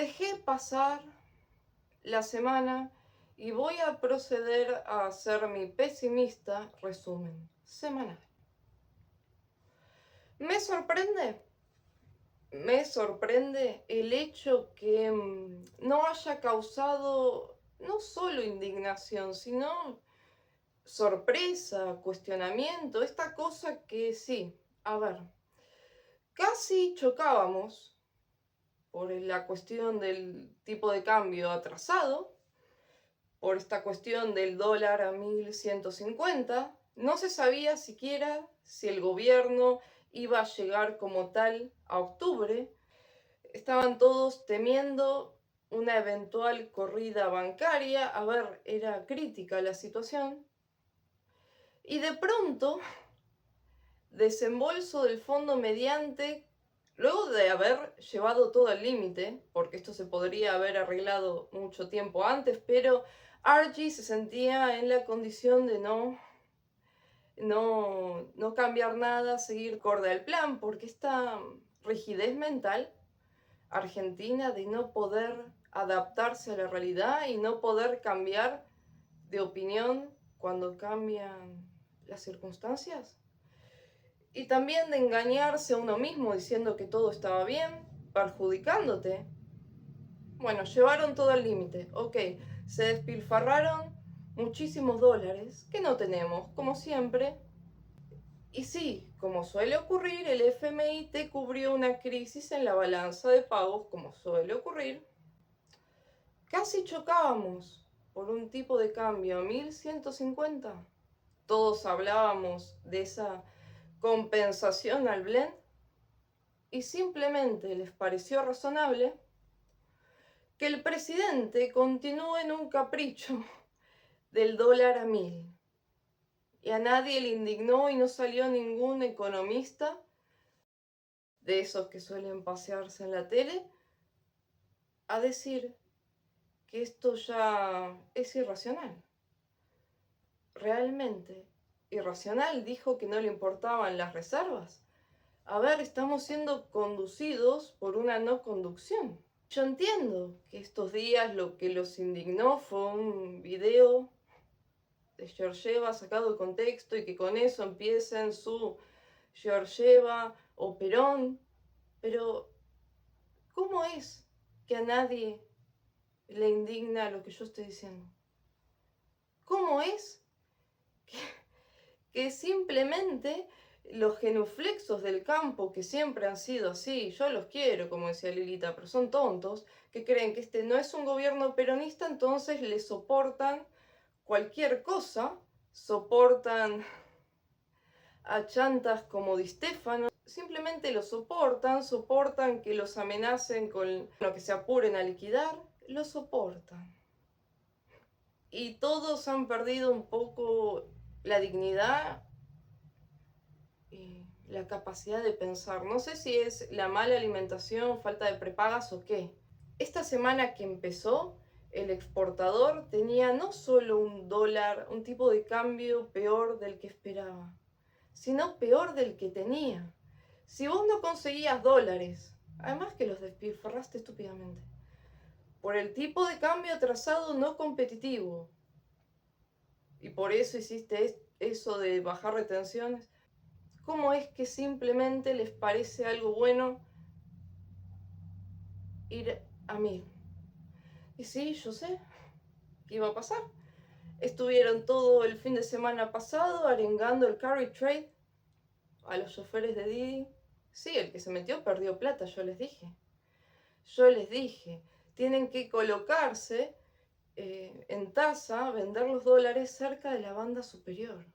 Dejé pasar la semana y voy a proceder a hacer mi pesimista resumen semanal. Me sorprende, me sorprende el hecho que no haya causado no solo indignación, sino sorpresa, cuestionamiento, esta cosa que sí, a ver, casi chocábamos por la cuestión del tipo de cambio atrasado, por esta cuestión del dólar a 1150. No se sabía siquiera si el gobierno iba a llegar como tal a octubre. Estaban todos temiendo una eventual corrida bancaria. A ver, era crítica la situación. Y de pronto, desembolso del fondo mediante, luego de haber llevado todo al límite, porque esto se podría haber arreglado mucho tiempo antes, pero Archie se sentía en la condición de no cambiar nada, seguir acorde al plan, porque esta rigidez mental argentina de no poder adaptarse a la realidad y no poder cambiar de opinión cuando cambian las circunstancias. Y también de engañarse a uno mismo diciendo que todo estaba bien, perjudicándote. Bueno, llevaron todo al límite. Ok, se despilfarraron muchísimos dólares que no tenemos, como siempre. Y sí, como suele ocurrir, el FMI te cubrió una crisis en la balanza de pagos, como suele ocurrir. Casi chocábamos por un tipo de cambio a 1150. Todos hablábamos de esa compensación al blend y simplemente les pareció razonable que el presidente continúe en un capricho del dólar a 1000. Y a nadie le indignó y no salió ningún economista de esos que suelen pasearse en la tele a decir que esto ya es irracional. Realmente irracional, dijo que no le importaban las reservas. A ver, estamos siendo conducidos por una no conducción. Yo entiendo que estos días lo que los indignó fue un video de Georgieva sacado de contexto y que con eso empiecen su Georgieva o Perón, pero ¿cómo es que a nadie le indigna lo que yo estoy diciendo? ¿Cómo es que simplemente los genuflexos del campo, que siempre han sido así, yo los quiero, como decía Lilita, pero son tontos, que creen que este no es un gobierno peronista, entonces le soportan cualquier cosa, soportan a chantas como Di Stéfano, simplemente lo soportan que los amenacen con que se apuren a liquidar, lo soportan. Y todos han perdido un poco la dignidad y la capacidad de pensar. No sé si es la mala alimentación, falta de prepagas o qué. Esta semana que empezó, el exportador tenía no solo un dólar, un tipo de cambio peor del que esperaba, sino peor del que tenía. Si vos no conseguías dólares, además que los despilfarraste estúpidamente, por el tipo de cambio atrasado no competitivo, y por eso hiciste eso de bajar retenciones, ¿cómo es que simplemente les parece algo bueno ir a 1000? Y sí, yo sé qué iba a pasar. Estuvieron todo el fin de semana pasado arengando el carry trade a los choferes de Didi. Sí, el que se metió perdió plata, yo les dije. Yo les dije, tienen que colocarse en tasa, vender los dólares cerca de la banda superior.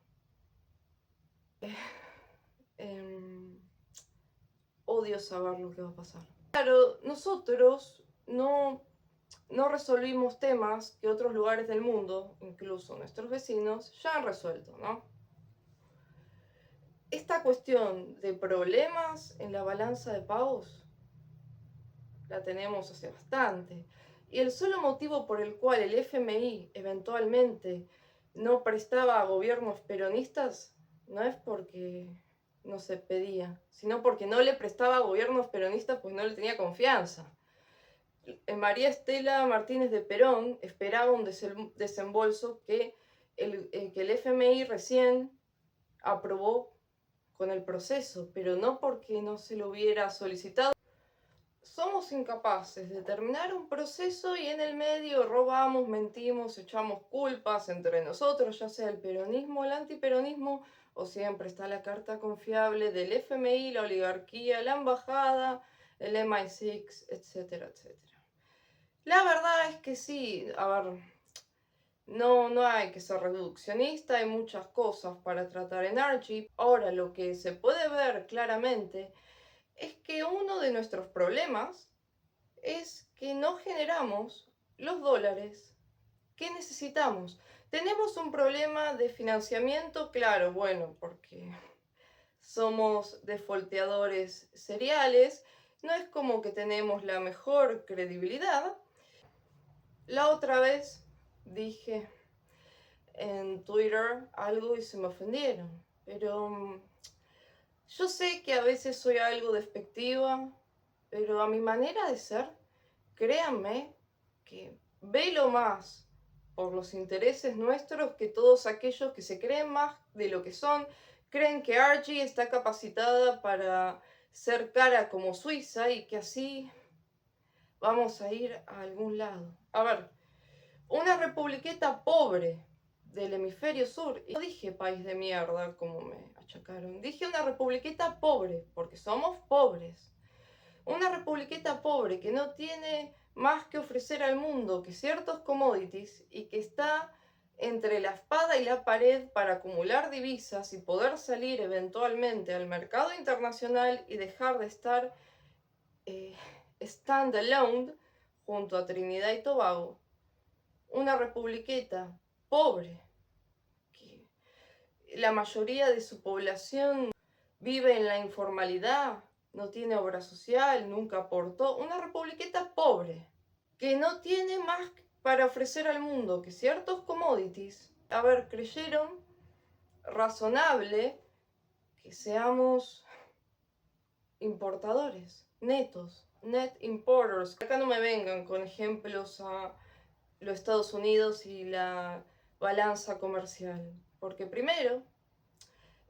Odio saber lo que va a pasar. Claro, nosotros no resolvimos temas que otros lugares del mundo, incluso nuestros vecinos, ya han resuelto, ¿no? Esta cuestión de problemas en la balanza de pagos la tenemos hace bastante. Y el solo motivo por el cual el FMI eventualmente no prestaba a gobiernos peronistas no es porque no se pedía, sino porque no le prestaba a gobiernos peronistas pues no le tenía confianza. María Estela Martínez de Perón esperaba un desembolso que el FMI recién aprobó con el proceso, pero no porque no se lo hubiera solicitado. Somos incapaces de terminar un proceso y en el medio robamos, mentimos, echamos culpas entre nosotros, ya sea el peronismo, el antiperonismo, o siempre está la carta confiable del FMI, la oligarquía, la embajada, el MI6, etcétera, etcétera. La verdad es que sí, a ver, no hay que ser reduccionista, hay muchas cosas para tratar en Archie. Ahora, lo que se puede ver claramente es que uno de nuestros problemas es que no generamos los dólares que necesitamos. Tenemos un problema de financiamiento, claro, bueno, porque somos defolteadores seriales, no es como que tenemos la mejor credibilidad. La otra vez dije en Twitter algo y se me ofendieron, pero yo sé que a veces soy algo despectiva, pero a mi manera de ser, créanme que velo más por los intereses nuestros que todos aquellos que se creen más de lo que son, creen que Archie está capacitada para ser cara como Suiza y que así vamos a ir a algún lado. A ver, una republiqueta pobre del hemisferio sur, y no dije país de mierda como me achacaron, dije una republiqueta pobre, porque somos pobres. Una republiqueta pobre que no tiene más que ofrecer al mundo que ciertos commodities y que está entre la espada y la pared para acumular divisas y poder salir eventualmente al mercado internacional y dejar de estar stand-alone junto a Trinidad y Tobago. Una republiqueta pobre, que la mayoría de su población vive en la informalidad, no tiene obra social, nunca aportó. Una republiqueta pobre, que no tiene más para ofrecer al mundo que ciertos commodities. A ver, creyeron razonable que seamos importadores, netos, net importers. Acá no me vengan con ejemplos a los Estados Unidos y la balanza comercial, porque primero,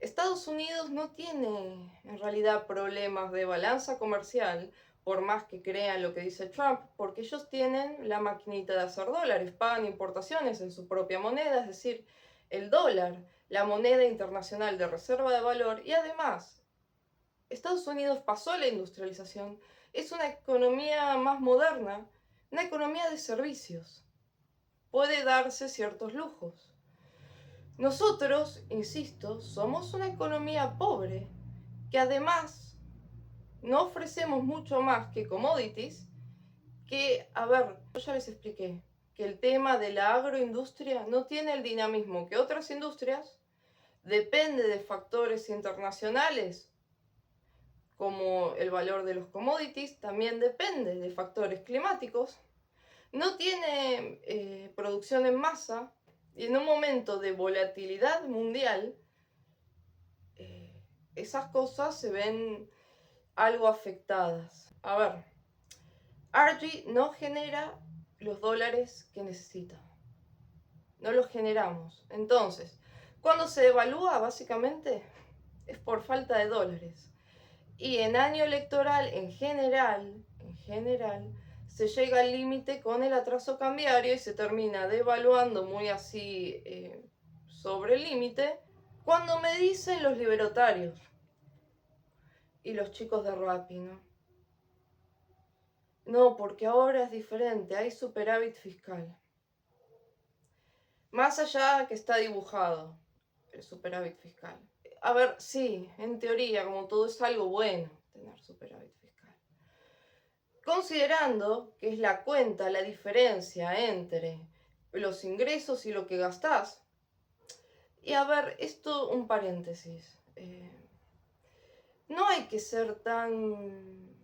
Estados Unidos no tiene en realidad problemas de balanza comercial, por más que crean lo que dice Trump, porque ellos tienen la maquinita de hacer dólares, pagan importaciones en su propia moneda, es decir, el dólar, la moneda internacional de reserva de valor, y además, Estados Unidos pasó la industrialización, es una economía más moderna, una economía de servicios, puede darse ciertos lujos. Nosotros, insisto, somos una economía pobre, que además no ofrecemos mucho más que commodities, que, a ver, yo ya les expliqué que el tema de la agroindustria no tiene el dinamismo que otras industrias, depende de factores internacionales, como el valor de los commodities, también depende de factores climáticos, no tiene producción en masa, y en un momento de volatilidad mundial, esas cosas se ven algo afectadas. A ver, Archie no genera los dólares que necesita. No los generamos. Entonces, cuando se devalúa, básicamente, es por falta de dólares. Y en año electoral, en general, se llega al límite con el atraso cambiario y se termina devaluando muy así sobre el límite. Cuando me dicen los libertarios y los chicos de Rappi, ¿no? No, porque ahora es diferente, hay superávit fiscal. Más allá que está dibujado el superávit fiscal. A ver, sí, en teoría, como todo es algo bueno tener superávit fiscal. Considerando que es la cuenta, la diferencia entre los ingresos y lo que gastás. Y a ver, esto un paréntesis. No hay que ser tan,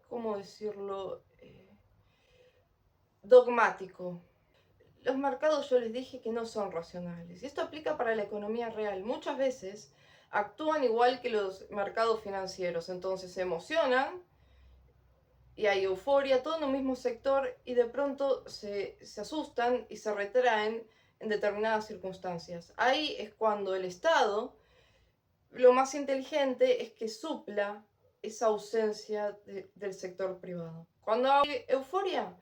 ¿cómo decirlo? Dogmático. Los mercados, yo les dije que no son racionales. Y esto aplica para la economía real. Muchas veces actúan igual que los mercados financieros. Entonces se emocionan y hay euforia, todo en un mismo sector, y de pronto se asustan y se retraen en determinadas circunstancias. Ahí es cuando el Estado, lo más inteligente es que supla esa ausencia del sector privado. Cuando hay euforia,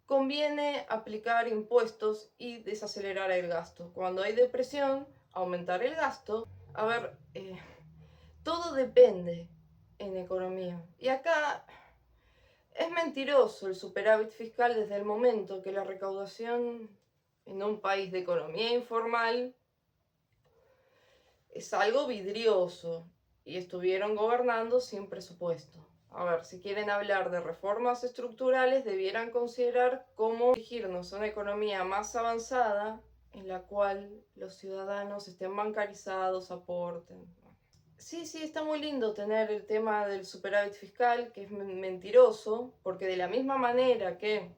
conviene aplicar impuestos y desacelerar el gasto. Cuando hay depresión, aumentar el gasto. A ver, todo depende en economía. Y acá es mentiroso el superávit fiscal desde el momento que la recaudación en un país de economía informal es algo vidrioso y estuvieron gobernando sin presupuesto. A ver, si quieren hablar de reformas estructurales, debieran considerar cómo dirigirnos a una economía más avanzada en la cual los ciudadanos estén bancarizados, aporten. Sí, sí, está muy lindo tener el tema del superávit fiscal, que es mentiroso, porque de la misma manera que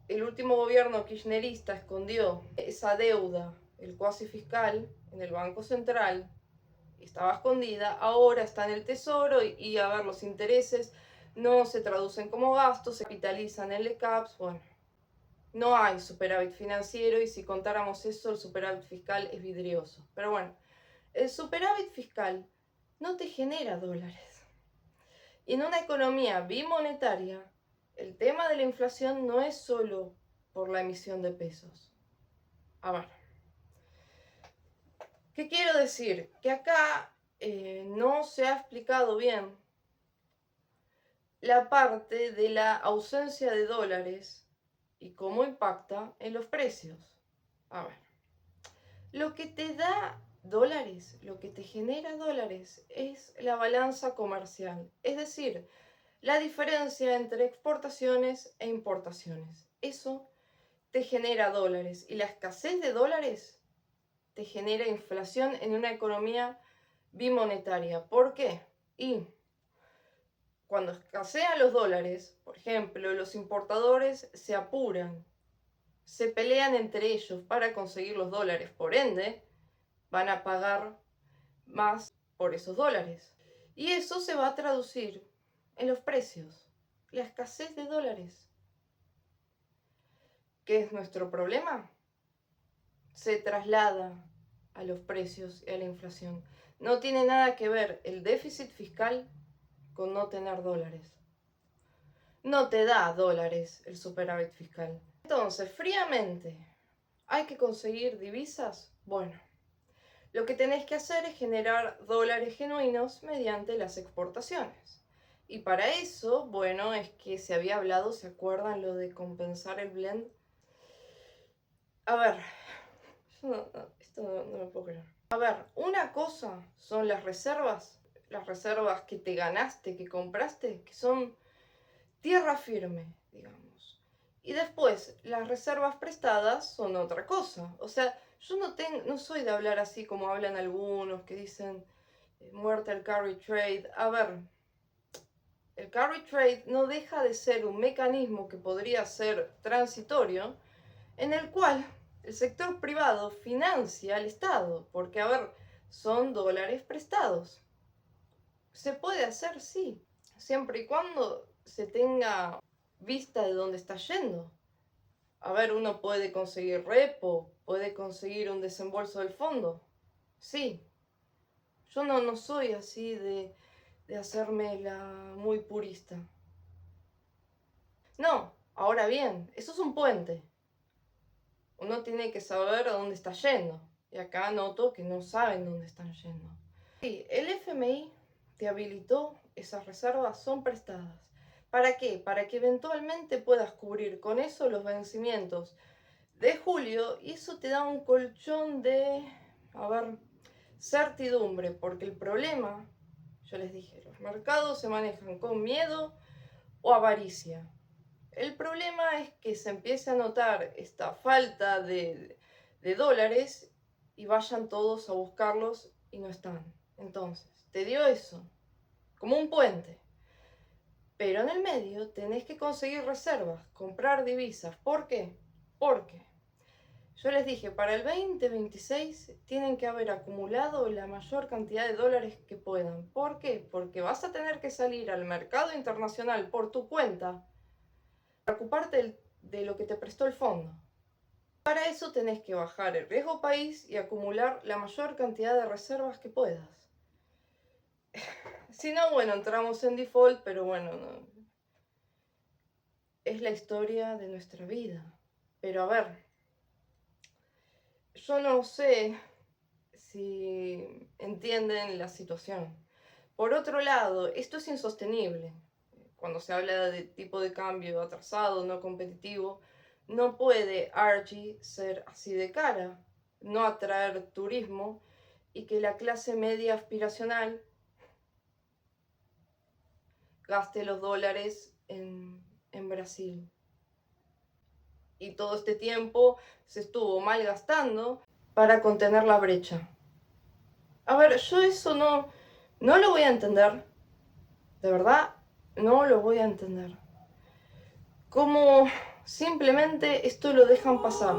el último gobierno kirchnerista escondió esa deuda, el cuasi fiscal, en el Banco Central, estaba escondida, ahora está en el Tesoro y a ver, los intereses no se traducen como gastos, se capitalizan en el CAPS, bueno, no hay superávit financiero y si contáramos eso, el superávit fiscal es vidrioso. Pero bueno, el superávit fiscal no te genera dólares. Y en una economía bimonetaria, el tema de la inflación no es solo por la emisión de pesos. A ver, ¿qué quiero decir? Que acá no se ha explicado bien la parte de la ausencia de dólares y cómo impacta en los precios. A ver, lo que te da dólares, lo que te genera dólares es la balanza comercial, es decir, la diferencia entre exportaciones e importaciones. Eso te genera dólares y la escasez de dólares te genera inflación en una economía bimonetaria. ¿Por qué? Y cuando escasean los dólares, por ejemplo, los importadores se apuran, se pelean entre ellos para conseguir los dólares, por ende, van a pagar más por esos dólares. Y eso se va a traducir en los precios, la escasez de dólares. ¿Qué es nuestro problema? Se traslada a los precios y a la inflación. No tiene nada que ver el déficit fiscal con no tener dólares. No te da dólares el superávit fiscal. Entonces, fríamente, ¿hay que conseguir divisas? Bueno, lo que tenés que hacer es generar dólares genuinos mediante las exportaciones. Y para eso, bueno, es que se había hablado, ¿se acuerdan lo de compensar el blend? A ver, esto no me puedo creer. A ver, una cosa son las reservas que te ganaste, que compraste, que son tierra firme, digamos. Y después, las reservas prestadas son otra cosa. O sea, yo no soy de hablar así como hablan algunos que dicen muerte al carry trade. A ver, el carry trade no deja de ser un mecanismo que podría ser transitorio en el cual el sector privado financia al Estado, porque, a ver, son dólares prestados. Se puede hacer, sí, siempre y cuando se tenga vista de dónde está yendo. A ver, uno puede conseguir repo, puede conseguir un desembolso del fondo. Sí, yo no soy así de hacerme la muy purista. No, ahora bien, eso es un puente. Uno tiene que saber a dónde está yendo. Y acá noto que no saben dónde están yendo. Sí, el FMI te habilitó, esas reservas son prestadas. ¿Para qué? Para que eventualmente puedas cubrir con eso los vencimientos de julio y eso te da un colchón de, a ver, certidumbre, porque el problema, yo les dije, los mercados se manejan con miedo o avaricia. El problema es que se empiece a notar esta falta de dólares y vayan todos a buscarlos y no están. Entonces, te dio eso, como un puente. Pero en el medio tenés que conseguir reservas, comprar divisas. ¿Por qué? Porque Yo les dije, para el 2026 tienen que haber acumulado la mayor cantidad de dólares que puedan. ¿Por qué? Porque vas a tener que salir al mercado internacional por tu cuenta para ocuparte de lo que te prestó el fondo. Para eso tenés que bajar el riesgo país y acumular la mayor cantidad de reservas que puedas. Si no, bueno, entramos en default, pero bueno, no. Es la historia de nuestra vida. Pero a ver, yo no sé si entienden la situación. Por otro lado, esto es insostenible. Cuando se habla de tipo de cambio atrasado, no competitivo, no puede Archie ser así de cara, no atraer turismo y que la clase media aspiracional gaste los dólares en Brasil. Y todo este tiempo se estuvo malgastando para contener la brecha. A ver, yo eso no lo voy a entender. De verdad, no lo voy a entender. Cómo simplemente esto lo dejan pasar.